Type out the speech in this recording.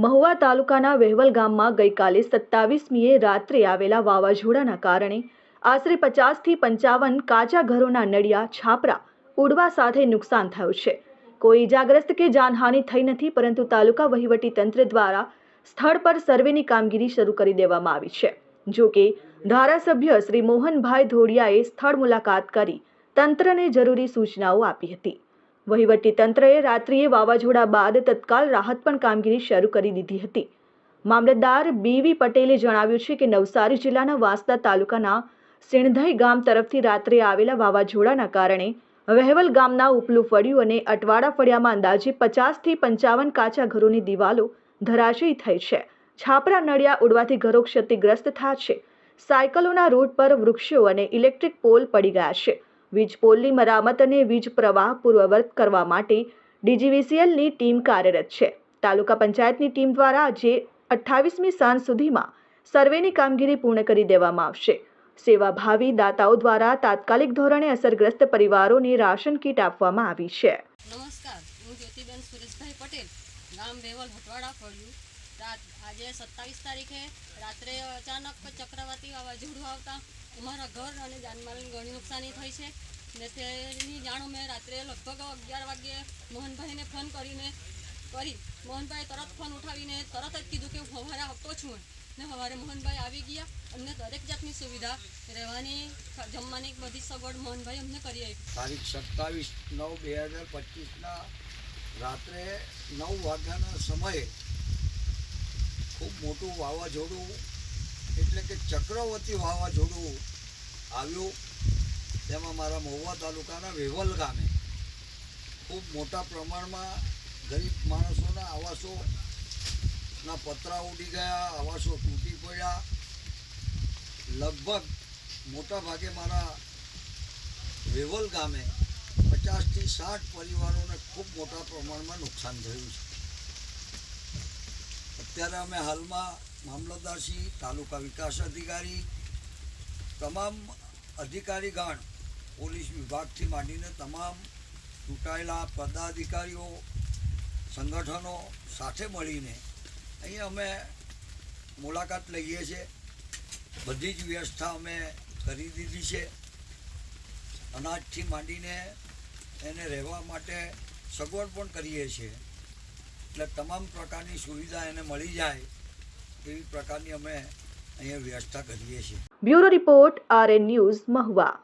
મહુવા તાલુકાના વેહવલ ગામમાં ગઈકાલે 27મીએ રાત્રે આવેલા વાવાઝોડાના કારણે આશરે 50થી 55 કાચા ઘરોના નળિયા છાપરા ઉડવા સાથે નુકસાન થયું છે। કોઈ ઇજાગ્રસ્ત કે જાનહાનિ થઈ નથી, પરંતુ તાલુકા વહીવટી તંત્ર દ્વારા સ્થળ પર સર્વેની કામગીરી શરૂ કરી દેવામાં આવી છે। જો કે ધારાસભ્ય શ્રી મોહનભાઈ ધોડિયાએ સ્થળ મુલાકાત કરી તંત્રને જરૂરી સૂચનાઓ આપી હતી। વહીવટી તંત્રએ રાત્રિએ વાવાઝોડા બાદ તત્કાલ રાહત પણ કામગીરી શરૂ કરી દીધી હતી। મામલતદાર બીવી પટેલે જણાવ્યું છે કે નવસારી જિલ્લાના વાંસદા તાલુકાના સિણધઈ ગામ તરફથી રાત્રે આવેલા વાવાઝોડાના કારણે વેહવલ ગામના ઉપલું ફળિયું અને અટવાડા ફળિયામાં અંદાજે 50થી 55 કાચા ઘરોની દિવાલો ધરાશયી થઈ છે। છાપરા નળિયા ઉડવાથી ઘરો ક્ષતિગ્રસ્ત થયા છે। સાયકલોના રૂટ પર વૃક્ષો અને ઇલેક્ટ્રિક પોલ પડી ગયા છે। વીજ પોલની મરામત અને વીજ પ્રવાહ પૂર્વવત કરવા માટે ડીજીવીસીએલની ટીમ કાર્યરત છે। તાલુકા પંચાયતની ટીમ દ્વારા આજે 28મી સાંજ સુધીમાં સર્વેની કામગીરી પૂર્ણ કરી દેવામાં આવશે। સેવાભાવી દાતાઓ દ્વારા તાત્કાલિક ધોરણે અસરગ્રસ્ત પરિવારોને રાશન કીટ આપવામાં આવી છે। નમસ્કાર, હું જ્યોતિબેન સુરેશભાઈ પટેલ, ગામ વેવલ હટવાડા ફળ્યું। આજે 27 તારીખે રાત્રે અચાનક ચક્રવાતી વાવાઝોડું આવતા અમારા ઘર અને જાનમાલની ઘણી નુકસાની થઈ છે ને તેની જાણ અમે રાત્રે લગભગ 11 વાગ્યે મોહનભાઈને ફોન કરી મોહનભાઈ તરત ફોન ઉઠાવીને તરત જ કીધું કે હું સવારે આવતો છું ને સવારે મોહનભાઈ આવી ગયા। અમને દરેક જાતની સુવિધા, રહેવાની, જમવાની બધી સગવડ મોહનભાઈ અમને કરી આપી। તારીખ 27/9/2025ના રાત્રે 9 વાગ્યાના સમયે ખૂબ મોટું વાવાઝોડું એટલે કે ચક્રવર્તી વાવાઝોડું આવ્યું। તેમાં મારા મહુવા તાલુકાના વેહવલ ગામે ખૂબ મોટા પ્રમાણમાં ગરીબ માણસોના આવાસોના પતરા ઉડી ગયા, આવાસો તૂટી પડ્યા। લગભગ મોટા ભાગે મારા વેહવલ ગામે 50થી 60 પરિવારોને ખૂબ મોટા પ્રમાણમાં નુકસાન થયું છે। અત્યારે અમે હાલમાં મામલતદારશ્રી, તાલુકા વિકાસ અધિકારી, તમામ અધિકારીગણ, પોલીસ વિભાગથી માંડીને તમામ ચૂંટાયેલા પદાધિકારીઓ, સંગઠનો સાથે મળીને અહીં અમે મુલાકાત લઈએ છીએ। બધી જ વ્યવસ્થા અમે કરી દીધી છે। અનાજથી માંડીને એને રહેવા માટે સગવડ પણ કરીએ છીએ, એટલે તમામ પ્રકારની સુવિધા એને મળી જાય એવી પ્રકારની અમે અહીંયા વ્યવસ્થા કરીએ છીએ। Bureau report, RN news, Mahuva.